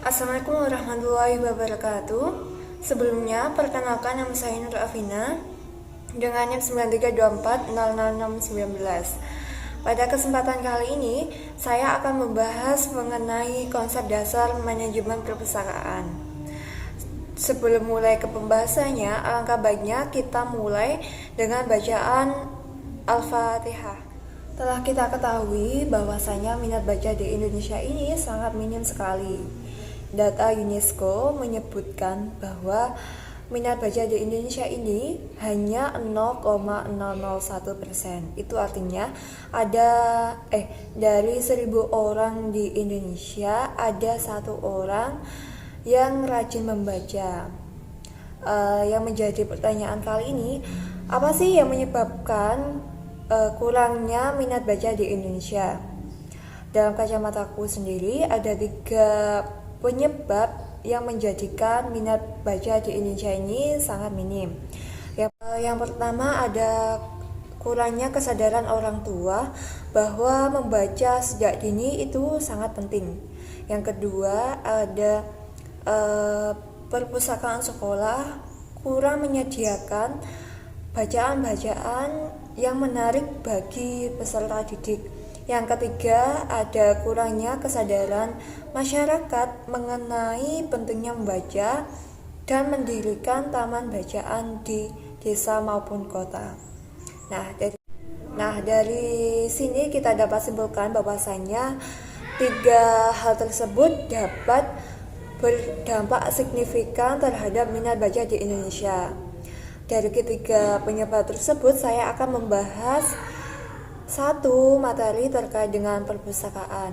Assalamualaikum warahmatullahi wabarakatuh. Sebelumnya, perkenalkan nama saya Nur Afina dengan NIM 9324000619. Pada kesempatan kali ini, saya akan membahas mengenai konsep dasar manajemen perpustakaan. Sebelum mulai ke pembahasannya, alangkah baiknya kita mulai dengan bacaan Al-Fatihah. Telah kita ketahui bahwasanya minat baca di Indonesia ini sangat minim sekali. Data UNESCO menyebutkan bahwa minat baca di Indonesia ini hanya 0,001%. Itu artinya dari 1.000 orang di Indonesia ada 1 orang yang rajin membaca. Yang menjadi pertanyaan kali ini, apa sih yang menyebabkan kurangnya minat baca di Indonesia? Dalam kacamataku sendiri ada 3 penyebab yang menjadikan minat baca di Indonesia ini sangat minim. Yang pertama ada kurangnya kesadaran orang tua bahwa membaca sejak dini itu sangat penting. Yang kedua ada perpustakaan sekolah kurang menyediakan bacaan-bacaan yang menarik bagi peserta didik. Yang ketiga, ada kurangnya kesadaran masyarakat mengenai pentingnya membaca dan mendirikan taman bacaan di desa maupun kota. Dari sini kita dapat simpulkan bahwasanya 3 hal tersebut dapat berdampak signifikan terhadap minat baca di Indonesia. Dari ketiga penyebab tersebut, saya akan membahas 1 materi terkait dengan perpustakaan.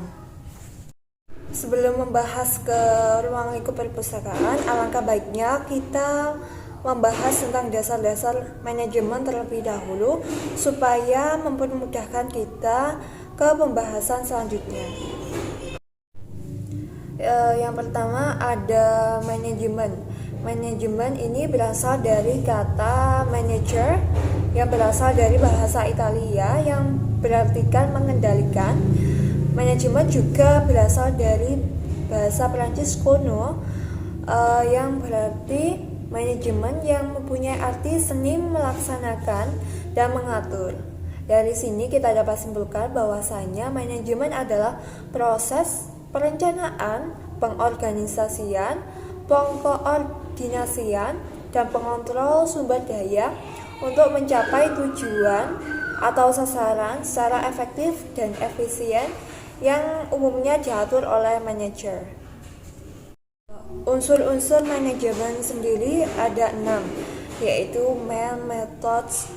Sebelum membahas ke ruang lingkup perpustakaan, alangkah baiknya kita membahas tentang dasar-dasar manajemen terlebih dahulu supaya mempermudahkan kita ke pembahasan selanjutnya. Yang pertama ada manajemen. Manajemen ini berasal dari kata manager yang berasal dari bahasa Italia yang berartikan mengendalikan. Manajemen juga berasal dari bahasa Prancis kuno yang berarti manajemen yang mempunyai arti seni melaksanakan dan mengatur. Dari sini kita dapat simpulkan bahwasanya manajemen adalah proses perencanaan, pengorganisasian, pengkoordinasian, dan pengontrol sumber daya untuk mencapai tujuan atau sasaran secara efektif dan efisien yang umumnya diatur oleh manajer. Unsur-unsur manajemen sendiri ada 6, yaitu man, methods,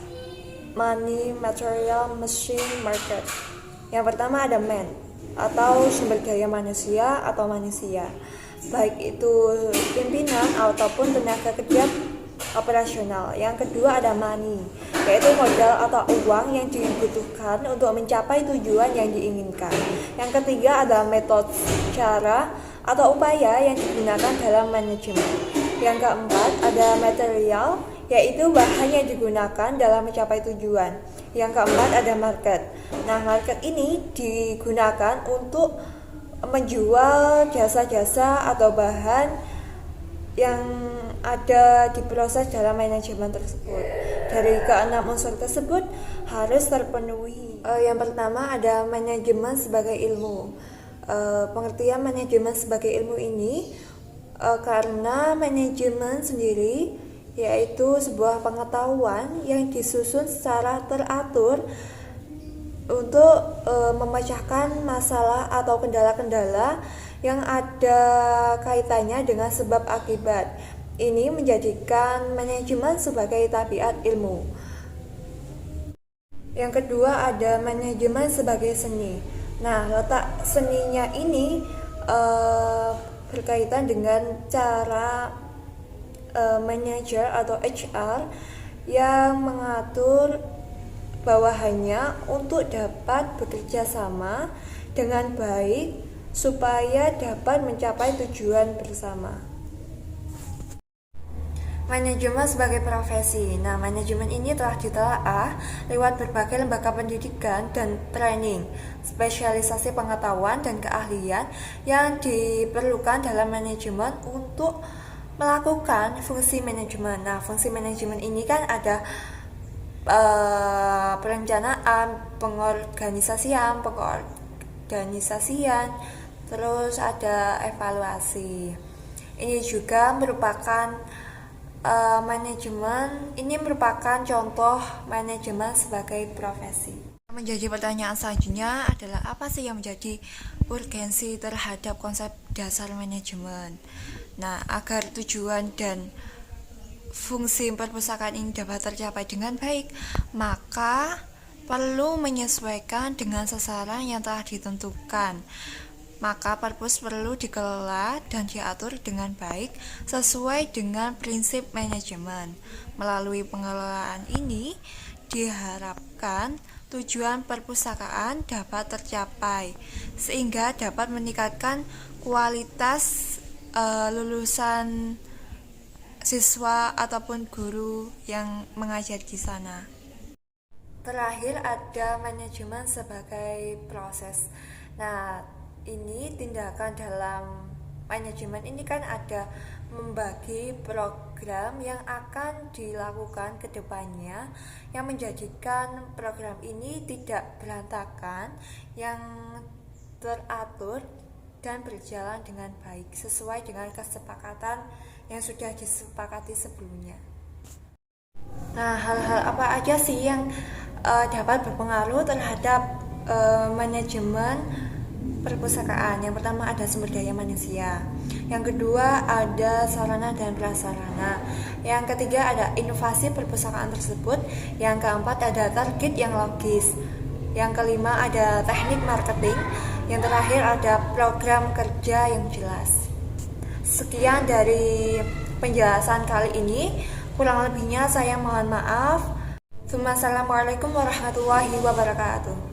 money, material, machine, market. Yang pertama ada man, atau sumber daya manusia atau manusia, baik itu pimpinan ataupun tenaga kerja operasional. Yang kedua ada money, yaitu modal atau uang yang dibutuhkan untuk mencapai tujuan yang diinginkan. Yang ketiga ada metode, cara atau upaya yang digunakan dalam manajemen. Yang keempat ada material, yaitu bahan yang digunakan dalam mencapai tujuan. Yang keempat ada market. Nah, market ini digunakan untuk menjual jasa-jasa atau bahan yang ada diproses dalam manajemen tersebut. Dari ke-6 unsur tersebut harus terpenuhi. Yang pertama ada manajemen sebagai ilmu. Pengertian manajemen sebagai ilmu ini karena manajemen sendiri yaitu sebuah pengetahuan yang disusun secara teratur untuk memecahkan masalah atau kendala-kendala yang ada kaitannya dengan sebab akibat. Ini menjadikan manajemen sebagai tabiat ilmu. Yang kedua ada manajemen sebagai seni. Nah, letak seninya ini berkaitan dengan cara manajer atau HR yang mengatur bawahannya untuk dapat bekerja sama dengan baik supaya dapat mencapai tujuan bersama. Manajemen sebagai profesi. Nah, manajemen ini telah ditelaah lewat berbagai lembaga pendidikan dan training, spesialisasi pengetahuan dan keahlian yang diperlukan dalam manajemen untuk melakukan fungsi manajemen. Nah, fungsi manajemen ini kan ada perencanaan, pengorganisasian, terus ada evaluasi. Ini juga merupakan manajemen ini merupakan contoh manajemen sebagai profesi. Menjadi pertanyaan selanjutnya adalah apa sih yang menjadi urgensi terhadap konsep dasar manajemen? Nah, agar tujuan dan fungsi perpustakaan ini dapat tercapai dengan baik, maka perlu menyesuaikan dengan sasaran yang telah ditentukan. Maka perpus perlu dikelola dan diatur dengan baik sesuai dengan prinsip manajemen. Melalui pengelolaan ini diharapkan tujuan perpustakaan dapat tercapai sehingga dapat meningkatkan kualitas lulusan siswa ataupun guru yang mengajar di sana. Terakhir ada manajemen sebagai proses. Nah, ini tindakan dalam manajemen ini kan ada membagi program yang akan dilakukan ke depannya yang menjadikan program ini tidak berantakan, yang teratur dan berjalan dengan baik sesuai dengan kesepakatan yang sudah disepakati sebelumnya. Nah, hal-hal apa aja sih yang dapat berpengaruh terhadap manajemen perpustakaan? Yang pertama ada sumber daya manusia. Yang kedua ada sarana dan prasarana. Yang ketiga ada inovasi perpustakaan tersebut. Yang keempat ada target yang logis. Yang kelima ada teknik marketing. Yang terakhir ada program kerja yang jelas. Sekian dari penjelasan kali ini. Kurang lebihnya saya mohon maaf. Assalamualaikum warahmatullahi wabarakatuh.